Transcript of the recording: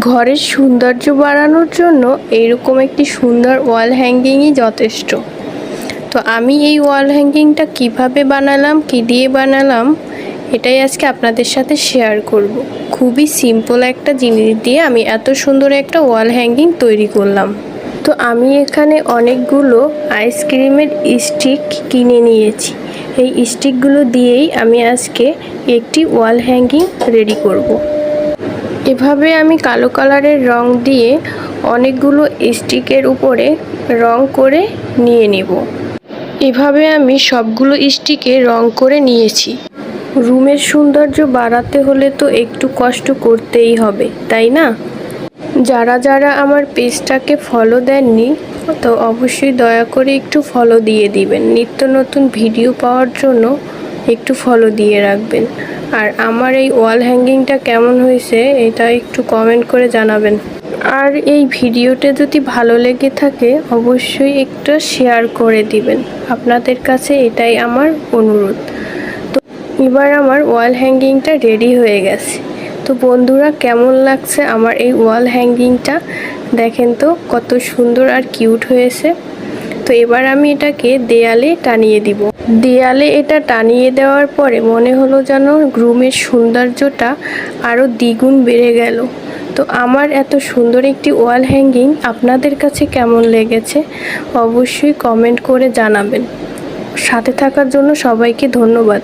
ঘরের সৌন্দর্য বাড়ানোর জন্য এইরকম একটি সুন্দর ওয়াল হ্যাঙ্গিংই যথেষ্ট। তো আমি এই ওয়াল হ্যাঙ্গিংটা কিভাবে বানালাম, কি দিয়ে বানালাম, এটাই আজকে আপনাদের সাথে শেয়ার করব। খুবই সিম্পল একটা জিনিস দিয়ে আমি এত সুন্দর একটা ওয়াল হ্যাঙ্গিং তৈরি করলাম। তো আমি এখানে অনেকগুলো আইসক্রিমের স্টিক কিনে নিয়েছি। এই স্টিকগুলো দিয়েই আমি আজকে একটি ওয়াল হ্যাঙ্গিং রেডি করব। এভাবে আমি কালো কালারের রং দিয়ে অনেকগুলো স্টিকের উপরে রং করে নিয়ে নেব। এভাবে আমি সবগুলো স্টিকে রং করে নিয়েছি। রুমের সৌন্দর্য বাড়াতে হলে তো একটু কষ্ট করতেই হবে, তাই না? যারা যারা আমার পেজটাকে ফলো দেননি তো অবশ্যই দয়া করে একটু ফলো দিয়ে দিবেন। নিত্য নতুন ভিডিও পাওয়ার জন্য একটু ফলো দিয়ে রাখবেন। আর আমার এই ওয়াল হ্যাঙ্গিংটা কেমন হয়েছে এটা একটু কমেন্ট করে জানাবেন। আর এই ভিডিওটা যদি ভালো লেগে থাকে অবশ্যই একটু শেয়ার করে দিবেন। আপনাদের কাছে এটাই আমার অনুরোধ। তো এবার আমার ওয়াল হ্যাঙ্গিংটা রেডি হয়ে গেছে। তো বন্ধুরা, কেমন লাগছে আমার এই ওয়াল হ্যাঙ্গিংটা? দেখেন তো কত সুন্দর আর কিউট হয়েছে। তো এবার আমি এটাকে দেয়ালে টানিয়ে দিব। দেয়ালে এটা টানিয়ে দেওয়ার পরে মনে হলো যেন রুমের সৌন্দর্যটা আরও দ্বিগুণ বেড়ে গেল। তো আমার এত সুন্দর একটি ওয়াল হ্যাঙ্গিং আপনাদের কাছে কেমন লেগেছে অবশ্যই কমেন্ট করে জানাবেন। সাথে থাকার জন্য সবাইকে ধন্যবাদ।